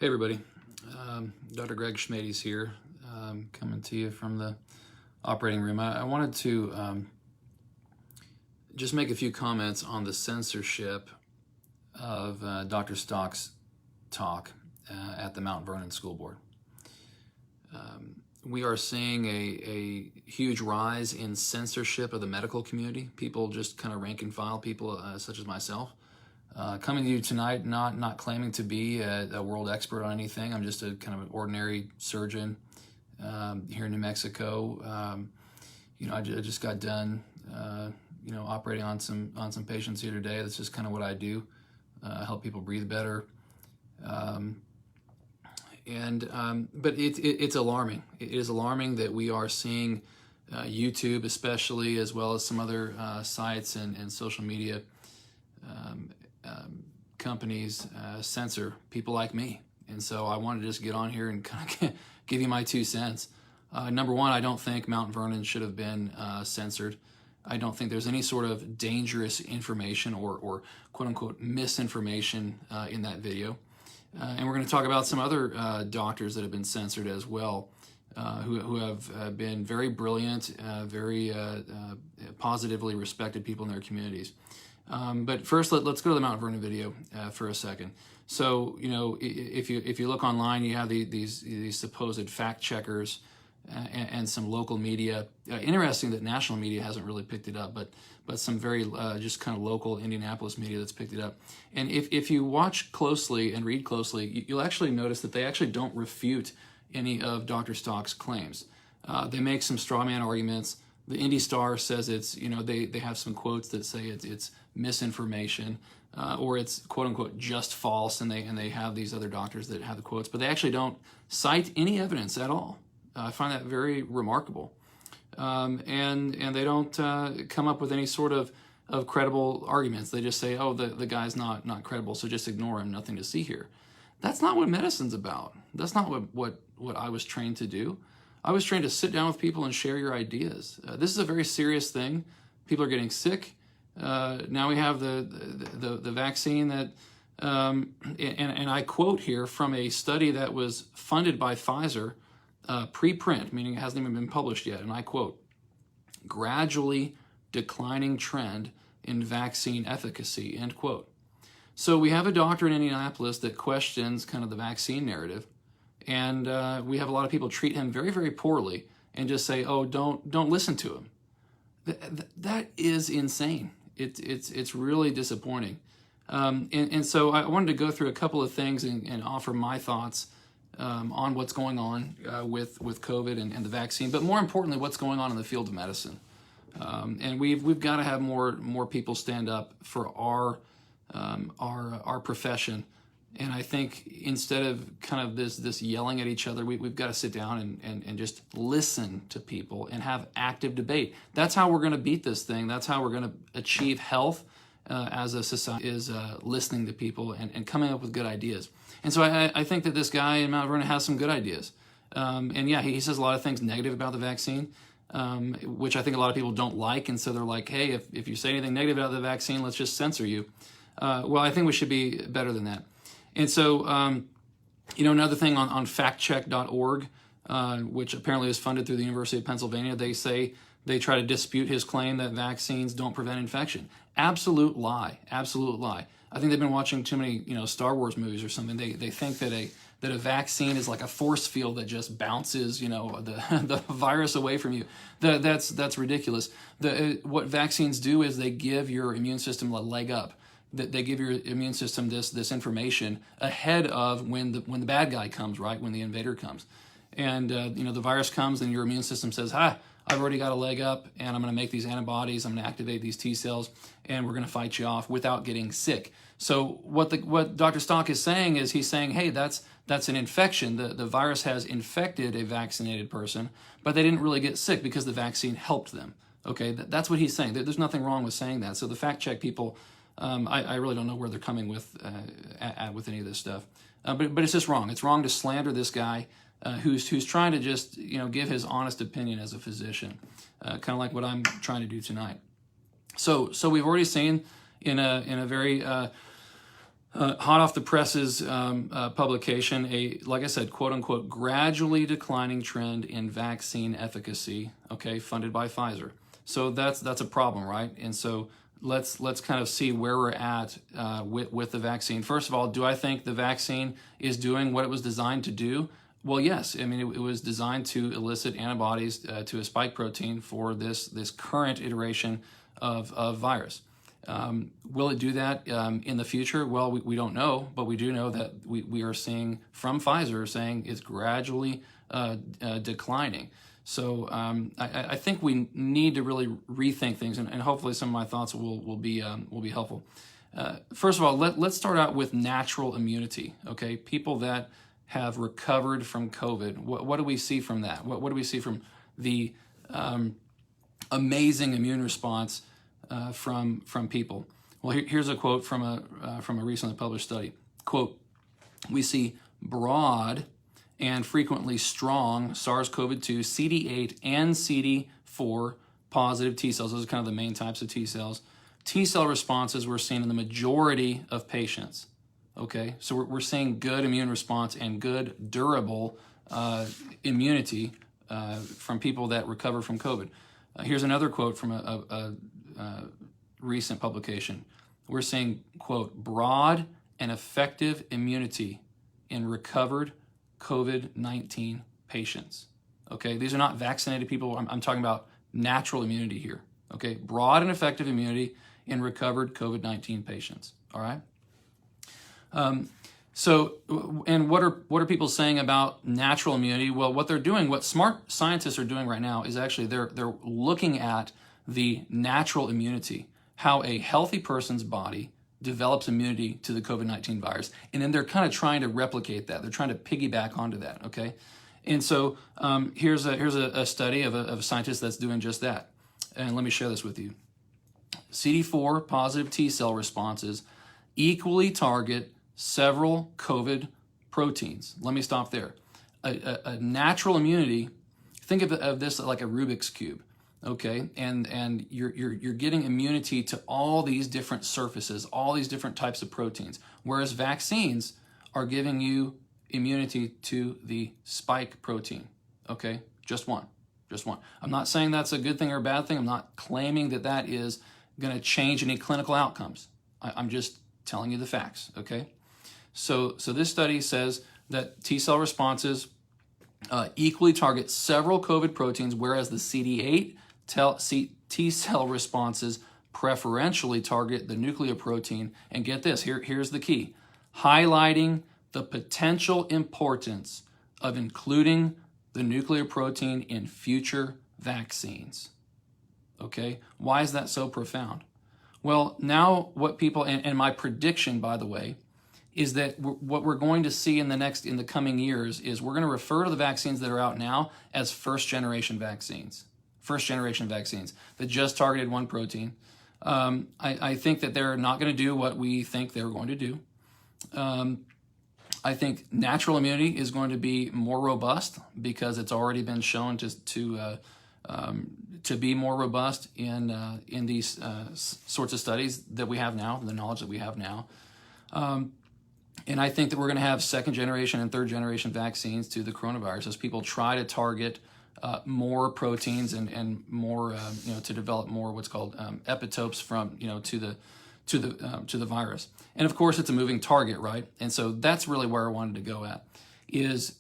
Hey everybody, Dr. Greg Schmades here, coming to you from the operating room. I wanted to just make a few comments on the censorship of Dr. Stock's talk at the Mount Vernon School Board. We are seeing a huge rise in censorship of the medical community, people just kind of rank and file, people such as myself. Coming to you tonight, not claiming to be a world expert on anything. I'm just a kind of an ordinary surgeon here in New Mexico. I just got done, operating on some patients here today. That's just kind of what I do, help people breathe better. But it's alarming. It is alarming that we are seeing YouTube, especially, as well as some other sites and social media companies censor people like me. And so I wanted to just get on here and kind of give you my 2 cents. Number one, I don't think Mount Vernon should have been censored. I don't think there's any sort of dangerous information or quote unquote misinformation in that video. And we're going to talk about some other doctors that have been censored as well, who have been very brilliant, very positively respected people in their communities. But first, let's go to the Mount Vernon video for a second. So, if you look online, you have these supposed fact checkers and some local media. Interesting that national media hasn't really picked it up, but some very just kind of local Indianapolis media that's picked it up. And if you watch closely and read closely, you'll actually notice that they actually don't refute any of Dr. Stock's claims. They make some straw man arguments. The Indy Star says it's, they have some quotes that say it's misinformation, or it's quote unquote just false, and they have these other doctors that have the quotes, but they actually don't cite any evidence at all. I find that very remarkable. And they don't come up with any sort of credible arguments. They just say, oh, the guy's not credible, so just ignore him, nothing to see here. That's not what medicine's about. That's not what I was trained to do. I was trained to sit down with people and share your ideas. This is a very serious thing. People are getting sick. Now we have the vaccine that, and I quote here from a study that was funded by Pfizer, preprint, meaning it hasn't even been published yet, and I quote, gradually declining trend in vaccine efficacy, end quote. So we have a doctor in Indianapolis that questions kind of the vaccine narrative, and we have a lot of people treat him very, very poorly and just say, oh, don't listen to him. That is insane. It's really disappointing. And so I wanted to go through a couple of things and offer my thoughts on what's going on with COVID and the vaccine, but more importantly, what's going on in the field of medicine. And we've got to have more people stand up for our profession. And I think instead of kind of this yelling at each other, we've got to sit down and just listen to people and have active debate. That's how we're going to beat this thing. That's how we're going to achieve health as a society, is listening to people and coming up with good ideas. And so I think that this guy in Mount Vernon has some good ideas. And yeah, he says a lot of things negative about the vaccine, which I think a lot of people don't like. And so they're like, hey, if you say anything negative about the vaccine, let's just censor you. Well, I think we should be better than that. And so, another thing on factcheck.org, which apparently is funded through the University of Pennsylvania, they say they try to dispute his claim that vaccines don't prevent infection. Absolute lie. Absolute lie. I think they've been watching too many, Star Wars movies or something. They think that a vaccine is like a force field that just bounces, the virus away from you. That's ridiculous. What vaccines do is they give your immune system a leg up. They give your immune system this information ahead of when the bad guy comes, right? When the invader comes. And, the virus comes and your immune system says, I've already got a leg up and I'm going to make these antibodies. I'm going to activate these T cells and we're going to fight you off without getting sick. So what Dr. Stock is saying is he's saying, hey, that's an infection. The virus has infected a vaccinated person, but they didn't really get sick because the vaccine helped them. Okay, that's what he's saying. There's nothing wrong with saying that. So the fact check people, I really don't know where they're coming with with any of this stuff, but it's just wrong. It's wrong to slander this guy who's trying to just give his honest opinion as a physician, kind of like what I'm trying to do tonight. So we've already seen in a very Hot off the presses publication, like I said, quote unquote, gradually declining trend in vaccine efficacy, okay, funded by Pfizer. So that's a problem, right? And so let's kind of see where we're at with the vaccine. First of all, do I think the vaccine is doing what it was designed to do? Well, yes. I mean, it was designed to elicit antibodies to a spike protein for this current iteration of virus. Will it do that in the future? Well, we don't know, but we do know that we are seeing from Pfizer saying it's gradually declining. So I think we need to really rethink things, and hopefully some of my thoughts will be helpful. First of all, let's start out with natural immunity. Okay, people that have recovered from COVID. What do we see from that? What do we see from the amazing immune response from people? Well, here's a quote from a recently published study. Quote, "We see broad and frequently strong SARS-CoV-2, CD8, and CD4 positive T cells." Those are kind of the main types of T cells. T cell responses we're seeing in the majority of patients. Okay, so we're seeing good immune response and good durable immunity from people that recover from COVID. Here's another quote from a recent publication. We're seeing, quote, "broad and effective immunity in recovered COVID-19 patients." Okay, these are not vaccinated people. I'm talking about natural immunity here. Okay, broad and effective immunity in recovered COVID-19 patients. All right. So, and what are people saying about natural immunity? Well, what they're doing, what smart scientists are doing right now is actually they're looking at the natural immunity, how a healthy person's body develops immunity to the COVID-19 virus, and then they're kind of trying to replicate that. They're trying to piggyback onto that. Okay, and so here's a study of a scientist that's doing just that, and let me share this with you. CD4 positive T cell responses equally target several COVID proteins. Let me stop there. A natural immunity, think of this like a Rubik's Cube, okay? And you're getting immunity to all these different surfaces, all these different types of proteins, whereas vaccines are giving you immunity to the spike protein, okay? Just one. I'm not saying that's a good thing or a bad thing. I'm not claiming that is going to change any clinical outcomes. I'm just telling you the facts, okay? So this study says that T cell responses equally target several COVID proteins, whereas the CD8 T cell responses preferentially target the nucleoprotein. And get this, here's the key, highlighting the potential importance of including the nucleoprotein in future vaccines. Okay, why is that so profound? Well, now what people, and my prediction, by the way, is that what we're going to see in the coming years is we're going to refer to the vaccines that are out now as first generation vaccines that just targeted one protein. I think that they're not going to do what we think they're going to do. I think natural immunity is going to be more robust because it's already been shown to be more robust in these sorts of studies that we have now, the knowledge that we have now. And I think that we're going to have second generation and third generation vaccines to the coronavirus as people try to target more proteins and more, to develop more what's called epitopes from, to the virus. And of course, it's a moving target, right? And so that's really where I wanted to go at is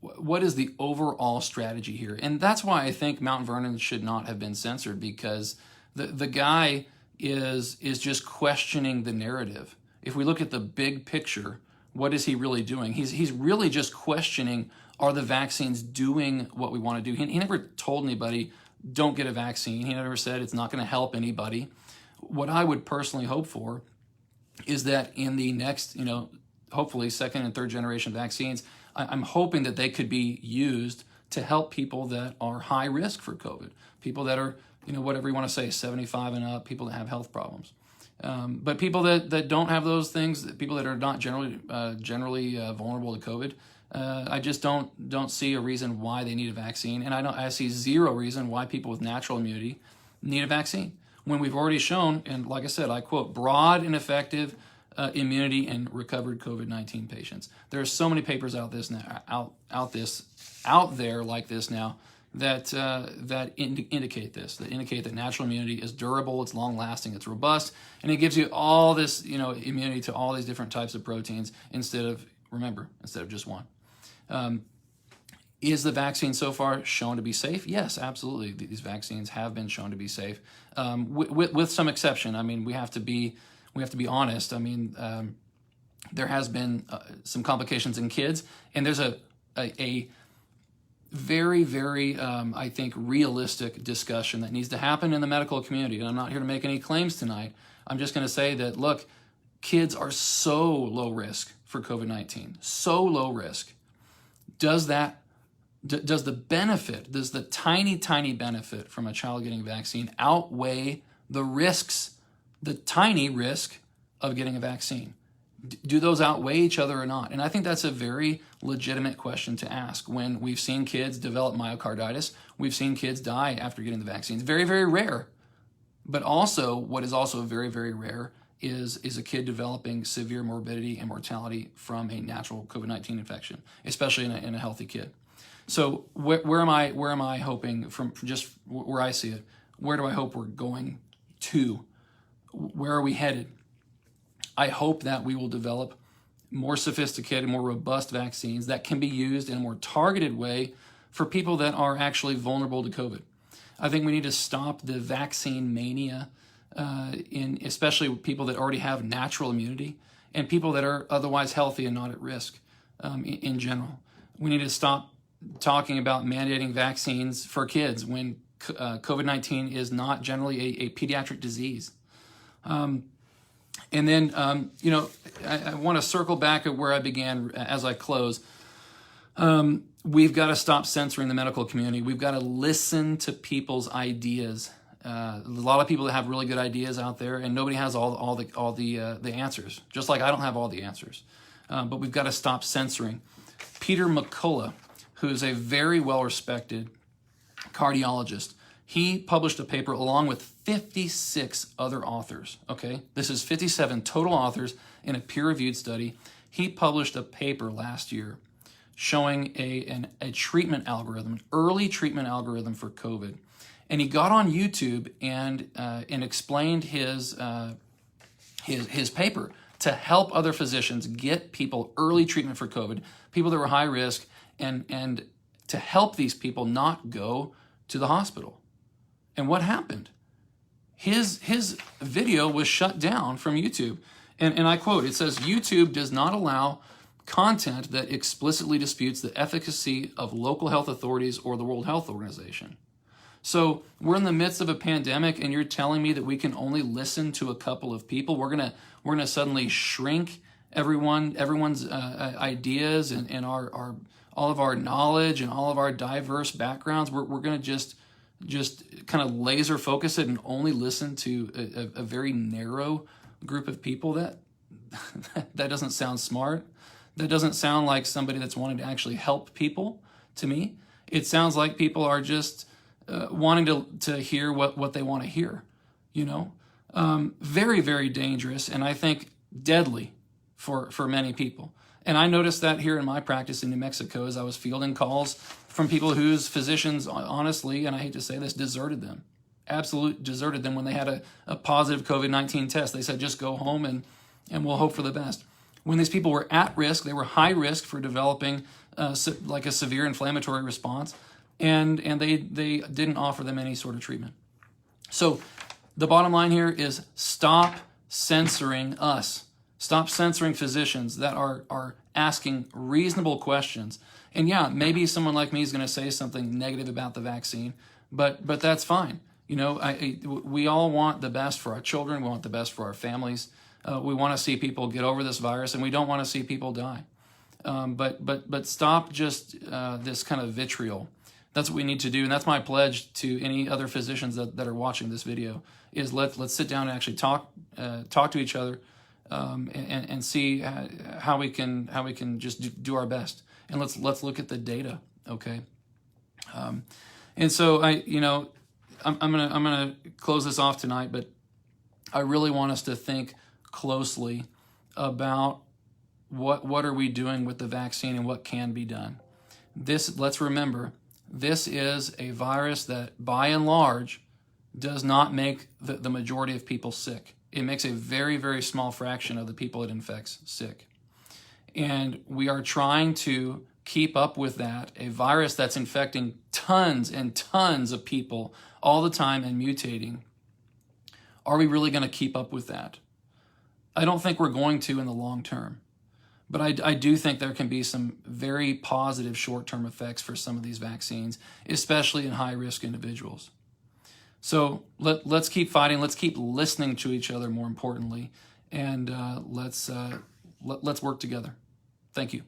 what is the overall strategy here? And that's why I think Mount Vernon should not have been censored, because the guy is just questioning the narrative. If we look at the big picture, what is he really doing? He's really just questioning, are the vaccines doing what we want to do? He never told anybody, don't get a vaccine. He never said it's not going to help anybody. What I would personally hope for is that in the next, hopefully second and third generation vaccines, I'm hoping that they could be used to help people that are high risk for COVID, people that are, whatever you want to say, 75 and up, people that have health problems. But people that don't have those things, people that are not generally vulnerable to COVID, I just don't see a reason why they need a vaccine, and I see zero reason why people with natural immunity need a vaccine when we've already shown, and like I said, I quote, broad and effective immunity in recovered COVID-19 patients. There are so many papers out there like this now that indicate this, that indicate that natural immunity is durable, it's long-lasting, it's robust, and it gives you all this, immunity to all these different types of proteins instead of just one. Is the vaccine so far shown to be safe? Yes, absolutely. These vaccines have been shown to be safe, with some exception. I mean, we have to be honest. I mean, there has been some complications in kids, and there's a very, very, I think, realistic discussion that needs to happen in the medical community. And I'm not here to make any claims tonight. I'm just going to say that, look, kids are so low risk for COVID-19, so low risk. Does the tiny, tiny benefit from a child getting a vaccine outweigh the risks, the tiny risk of getting a vaccine? Do those outweigh each other or not? And I think that's a very legitimate question to ask when we've seen kids develop myocarditis. We've seen kids die after getting the vaccines. Very, very rare. But also, what is also very, very rare is a kid developing severe morbidity and mortality from a natural COVID-19 infection, especially in a healthy kid. So where am I hoping from just where I see it? Where do I hope we're going to? Where are we headed? I hope that we will develop more sophisticated, more robust vaccines that can be used in a more targeted way for people that are actually vulnerable to COVID. I think we need to stop the vaccine mania, especially people that already have natural immunity and people that are otherwise healthy and not at risk in general. We need to stop talking about mandating vaccines for kids when COVID-19 is not generally a pediatric disease. And then, I want to circle back at where I began as I close. We've got to stop censoring the medical community. We've got to listen to people's ideas. A lot of people that have really good ideas out there, and nobody has all the answers. Just like I don't have all the answers. But we've got to stop censoring. Peter McCullough, who is a very well-respected cardiologist, he published a paper along with 56 other authors, okay? This is 57 total authors in a peer-reviewed study. He published a paper last year showing a treatment algorithm, an early treatment algorithm for COVID. And he got on YouTube and explained his paper to help other physicians get people early treatment for COVID, people that were high risk, and to help these people not go to the hospital. And what happened? His video was shut down from YouTube. And I quote, it says, YouTube does not allow content that explicitly disputes the efficacy of local health authorities or the World Health Organization. So we're in the midst of a pandemic and you're telling me that we can only listen to a couple of people. We're gonna suddenly shrink everyone's ideas and our all of our knowledge and all of our diverse backgrounds. We're gonna just kind of laser focus it and only listen to a very narrow group of people. That doesn't sound smart. That doesn't sound like somebody that's wanting to actually help people to me. It sounds like people are just wanting to hear what they want to hear, Very, very dangerous, and I think deadly for many people. And I noticed that here in my practice in New Mexico as I was fielding calls from people whose physicians, honestly, and I hate to say this, deserted them. Absolutely deserted them when they had a positive COVID-19 test. They said, just go home and we'll hope for the best. When these people were at risk, they were high risk for developing like a severe inflammatory response, and they didn't offer them any sort of treatment. So the bottom line here is stop censoring us. Stop censoring physicians that are asking reasonable questions. And yeah, maybe someone like me is going to say something negative about the vaccine, but that's fine. We all want the best for our children. We want the best for our families. We want to see people get over this virus, and we don't want to see people die. But stop just this kind of vitriol. That's what we need to do, and that's my pledge to any other physicians that are watching this video. Is let's sit down and actually talk to each other. And see how we can just do our best, and let's look at the data, okay? And so I'm gonna close this off tonight, but I really want us to think closely about what are we doing with the vaccine and what can be done. Let's remember, this is a virus that by and large does not make the majority of people sick. It makes a very, very small fraction of the people it infects sick. And we are trying to keep up with that, a virus that's infecting tons and tons of people all the time and mutating. Are we really going to keep up with that? I don't think we're going to in the long term. But I do think there can be some very positive short-term effects for some of these vaccines, especially in high-risk individuals. So let's keep fighting. Let's keep listening to each other, more importantly, and let's work together. Thank you.